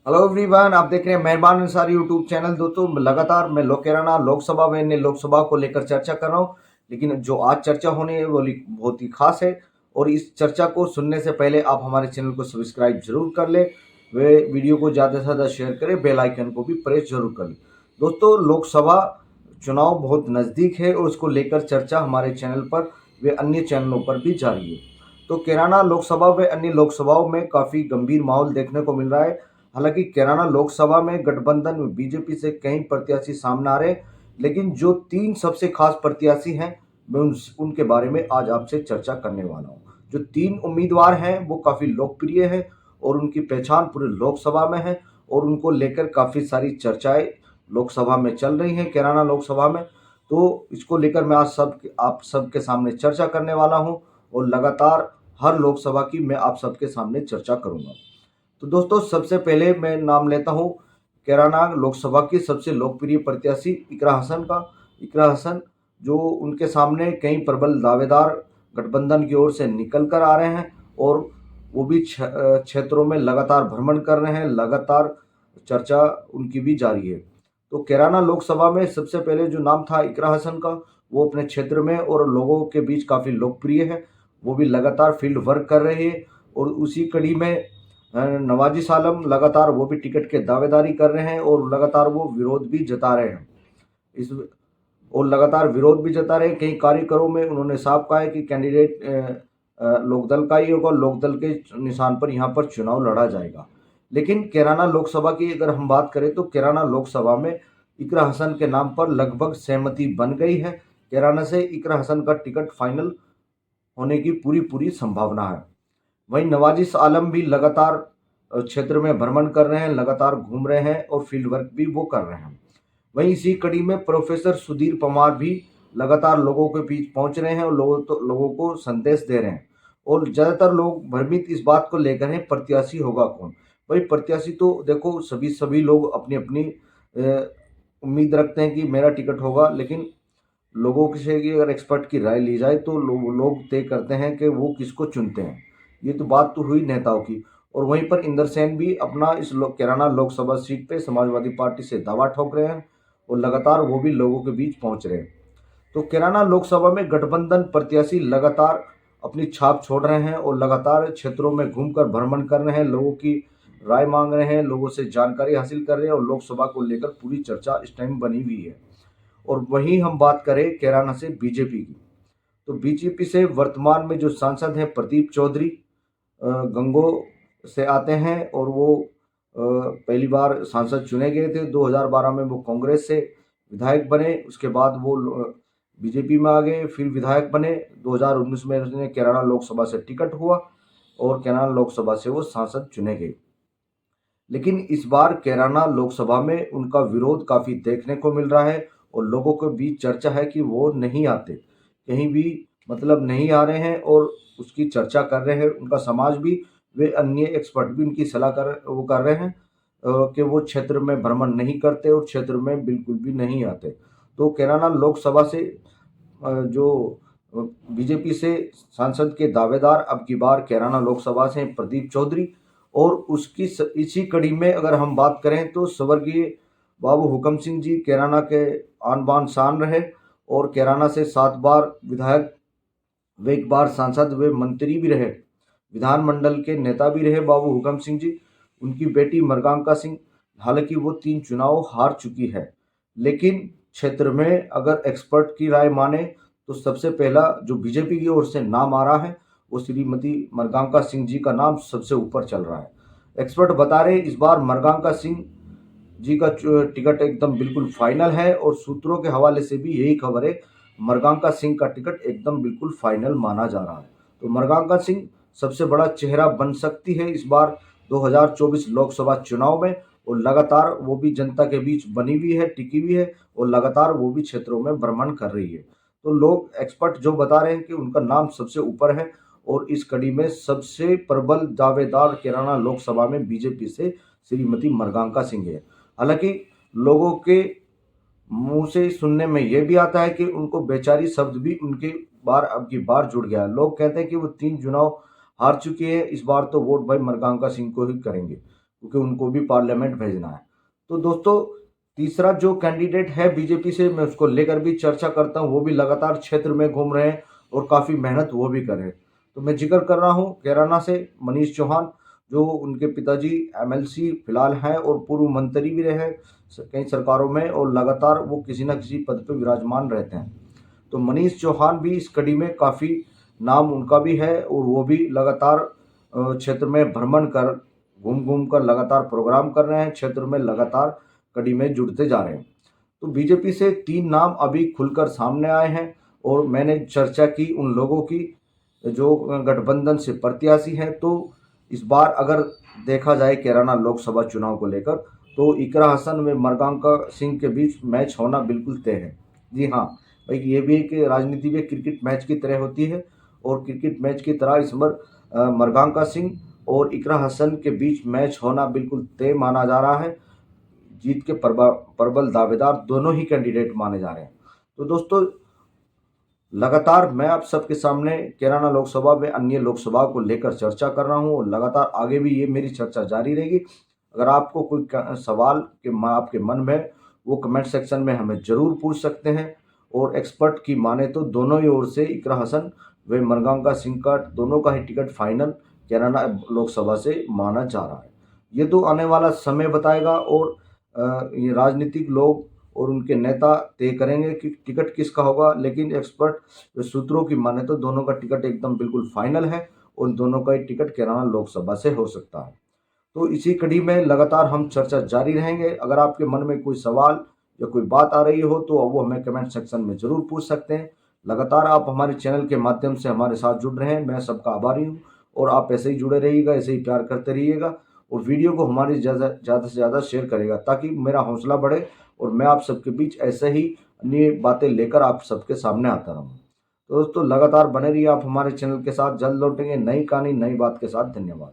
Hello everyone, आप देख रहे हैं मेहरबान अंसारी यूट्यूब चैनल। दोस्तों, लगातार मैं लोकेराना लोकसभा में अन्य लोकसभा को लेकर चर्चा कर रहा हूं, लेकिन जो आज चर्चा होने है वो बहुत ही खास है। और इस चर्चा को सुनने से पहले आप हमारे चैनल को सब्सक्राइब जरूर कर ले, वे वीडियो को ज़्यादा से ज़्यादा शेयर करें, बेल आइकन को भी प्रेस जरूर कर ले। दोस्तों, लोकसभा चुनाव बहुत नज़दीक है और उसको लेकर चर्चा हमारे चैनल पर वे अन्य चैनलों पर भी जारी है। तो कैराना लोकसभा व अन्य लोकसभाओं में काफ़ी गंभीर माहौल देखने को मिल रहा है। हालांकि कैराना लोकसभा में गठबंधन में बीजेपी से कई प्रत्याशी सामने आ रहे हैं, लेकिन जो तीन सबसे खास प्रत्याशी हैं मैं उनके बारे में आज आपसे चर्चा करने वाला हूं। जो तीन उम्मीदवार हैं वो काफ़ी लोकप्रिय हैं और उनकी पहचान पूरे लोकसभा में है और उनको लेकर काफ़ी सारी चर्चाएं लोकसभा में चल रही हैं, कैराना लोकसभा में। तो इसको लेकर मैं आज आप सबके सामने चर्चा करने वाला हूं और लगातार हर लोकसभा की मैं आप सबके सामने चर्चा करूंगा। तो दोस्तों, सबसे पहले मैं नाम लेता हूं कैराना लोकसभा की सबसे लोकप्रिय प्रत्याशी इकरा हसन का। इकरा हसन, जो उनके सामने कई प्रबल दावेदार गठबंधन की ओर से निकल कर आ रहे हैं और वो भी क्षेत्रों में लगातार भ्रमण कर रहे हैं, लगातार चर्चा उनकी भी जारी है। तो कैराना लोकसभा में सबसे पहले जो नाम था इकरा हसन का, वो अपने क्षेत्र में और लोगों के बीच काफ़ी लोकप्रिय है। वो भी लगातार फील्ड वर्क कर रहे हैं और उसी कड़ी में नवाजिश आलम लगातार वो भी टिकट के दावेदारी कर रहे हैं और लगातार वो विरोध भी जता रहे हैं। इस और लगातार विरोध भी जता रहे हैं। कई कार्यक्रमों में उन्होंने साफ कहा है कि कैंडिडेट लोकदल का ही होगा, लोकदल के निशान पर यहाँ पर चुनाव लड़ा जाएगा। लेकिन कैराना लोकसभा की अगर हम बात करें तो कैराना लोकसभा में इकरा हसन के नाम पर लगभग सहमति बन गई है। कैराना से इकरा हसन का टिकट फाइनल होने की पूरी पूरी संभावना है। वहीं नवाजिश आलम भी लगातार क्षेत्र में भ्रमण कर रहे हैं, लगातार घूम रहे हैं और फील्ड वर्क भी वो कर रहे हैं। वहीं इसी कड़ी में प्रोफेसर सुधीर पवार भी लगातार लोगों के बीच पहुंच रहे हैं और लोगों को संदेश दे रहे हैं। और ज़्यादातर लोग भ्रमित इस बात को लेकर हैं, प्रत्याशी होगा कौन। भाई, प्रत्याशी तो देखो सभी लोग अपनी अपनी उम्मीद रखते हैं कि मेरा टिकट होगा, लेकिन लोगों से की अगर एक्सपर्ट की राय ली जाए तो लोग तय करते हैं कि वो किसको चुनते हैं। ये तो बात तो हुई नेताओं की। और वहीं पर इंदर सेन भी अपना इस कैराना लोकसभा सीट पे समाजवादी पार्टी से दावा ठोक रहे हैं और लगातार वो भी लोगों के बीच पहुंच रहे हैं। तो कैराना लोकसभा में गठबंधन प्रत्याशी लगातार अपनी छाप छोड़ रहे हैं और लगातार क्षेत्रों में घूमकर भ्रमण कर रहे हैं, लोगों की राय मांग रहे हैं, लोगों से जानकारी हासिल कर रहे हैं और लोकसभा को लेकर पूरी चर्चा इस टाइम बनी हुई है। और वहीं हम बात करें कैराना से बीजेपी की, तो बीजेपी से वर्तमान में जो सांसद हैं प्रदीप चौधरी गंगो से आते हैं और वो पहली बार सांसद चुने गए थे। 2012 में वो कांग्रेस से विधायक बने, उसके बाद वो बीजेपी में आ गए, फिर विधायक बने। 2019 में उन्हें कैराना लोकसभा से टिकट हुआ और कैराना लोकसभा से वो सांसद चुने गए। लेकिन इस बार कैराना लोकसभा में उनका विरोध काफ़ी देखने को मिल रहा है और लोगों के बीच चर्चा है कि वो नहीं आते, कहीं भी मतलब नहीं आ रहे हैं और उसकी चर्चा कर रहे हैं। उनका समाज भी, वे अन्य एक्सपर्ट भी उनकी सलाह कर रहे हैं कि वो क्षेत्र में भ्रमण नहीं करते और क्षेत्र में बिल्कुल भी नहीं आते। तो कैराना लोकसभा से जो बीजेपी से सांसद के दावेदार अब की बार कैराना लोकसभा से प्रदीप चौधरी, और उसकी इसी कड़ी में अगर हम बात करें तो स्वर्गीय बाबू हुकम सिंह जी कैराना के आन बान शान रहे और कैराना से 7 बार विधायक, वे एक बार सांसद, वे मंत्री भी रहे, विधानमंडल के नेता भी रहे बाबू हुकम सिंह जी। उनकी बेटी मृगांका सिंह, हालांकि वो 3 चुनाव हार चुकी है, लेकिन क्षेत्र में अगर एक्सपर्ट की राय माने तो सबसे पहला जो बीजेपी की ओर से नाम आ रहा है वो श्रीमती मृगांका सिंह जी का नाम सबसे ऊपर चल रहा है। एक्सपर्ट बता रहे इस बार मृगांका सिंह जी का टिकट एकदम बिल्कुल फाइनल है और सूत्रों के हवाले से भी यही खबर है, मृगांका सिंह का टिकट एकदम बिल्कुल फाइनल माना जा रहा है। तो मृगांका सिंह सबसे बड़ा चेहरा बन सकती है इस बार 2024 लोकसभा चुनाव में और लगातार वो भी जनता के बीच बनी हुई है, टिकी हुई है और लगातार वो भी क्षेत्रों में भ्रमण कर रही है। तो लोग एक्सपर्ट जो बता रहे हैं कि उनका नाम सबसे ऊपर है और इस कड़ी में सबसे प्रबल दावेदार कैराना लोकसभा में बीजेपी से श्रीमती मृगांका सिंह है। हालांकि लोगों के मुंह से सुनने में यह भी आता है कि उनको बेचारी शब्द भी उनके बार अब की बार जुड़ गया है। लोग कहते हैं कि वो 3 चुनाव हार चुके हैं, इस बार तो वोट भाई मृगांका सिंह को ही करेंगे। क्योंकि उनको भी पार्लियामेंट भेजना है। तो दोस्तों, तीसरा जो कैंडिडेट है बीजेपी से, मैं उसको लेकर भी चर्चा करता हूँ। वो भी लगातार क्षेत्र में घूम रहे हैं और काफ़ी मेहनत वो भी कर रहे हैं। तो मैं जिक्र कर रहा हूँ कैराना से मनीष चौहान, जो उनके पिताजी एमएलसी फिलहाल हैं और पूर्व मंत्री भी रहे कई सरकारों में, और लगातार वो किसी न किसी पद पर विराजमान रहते हैं। तो मनीष चौहान भी इस कड़ी में काफ़ी नाम उनका भी है, और वो भी लगातार क्षेत्र में भ्रमण कर घूम घूम कर लगातार प्रोग्राम कर रहे हैं, क्षेत्र में लगातार कड़ी में जुड़ते जा रहे हैं। तो बीजेपी से 3 नाम अभी खुलकर सामने आए हैं, और मैंने चर्चा की उन लोगों की जो गठबंधन से प्रत्याशी हैं। तो इस बार अगर देखा जाए कैराना लोकसभा चुनाव को लेकर, तो इकरा हसन व मरगांका सिंह के बीच मैच होना बिल्कुल तय है। जी हाँ, भाई ये भी एक राजनीति में क्रिकेट मैच की तरह होती है, और क्रिकेट मैच की तरह इस बार मरगांका सिंह और इकरा हसन के बीच मैच होना बिल्कुल तय माना जा रहा है। जीत के प्रबल दावेदार दोनों ही कैंडिडेट माने जा रहे हैं। तो दोस्तों, लगातार मैं आप सबके सामने कैराना लोकसभा में अन्य लोकसभा को लेकर चर्चा कर रहा हूं, और लगातार आगे भी ये मेरी चर्चा जारी रहेगी। अगर आपको कोई सवाल के आपके मन में है, वो कमेंट सेक्शन में हमें ज़रूर पूछ सकते हैं। और एक्सपर्ट की माने तो दोनों ही ओर से इकरा हसन व मरगांका सिंह का दोनों का ही टिकट फाइनल कैराना लोकसभा से माना जा रहा है। ये तो आने वाला समय बताएगा, और ये राजनीतिक लोग और उनके नेता तय करेंगे कि टिकट किसका होगा। लेकिन एक्सपर्ट सूत्रों की माने तो दोनों का टिकट एकदम बिल्कुल फाइनल है, और दोनों का ही टिकट कैराना लोकसभा से हो सकता है। तो इसी कड़ी में लगातार हम चर्चा जारी रहेंगे। अगर आपके मन में कोई सवाल या कोई बात आ रही हो, तो वो हमें कमेंट सेक्शन में ज़रूर पूछ सकते हैं। लगातार आप हमारे चैनल के माध्यम से हमारे साथ जुड़ रहे हैं, मैं सबका आभारी हूँ। और आप ऐसे ही जुड़े रहिएगा, ऐसे ही प्यार करते रहिएगा, और वीडियो को हमारी ज़्यादा से ज़्यादा शेयर करेगा, ताकि मेरा हौसला बढ़े और मैं आप सबके बीच ऐसे ही अन्य बातें लेकर आप सबके सामने आता रहूँ। तो दोस्तों, लगातार बने रहिए आप हमारे चैनल के साथ। जल्द लौटेंगे नई कहानी नई बात के साथ। धन्यवाद।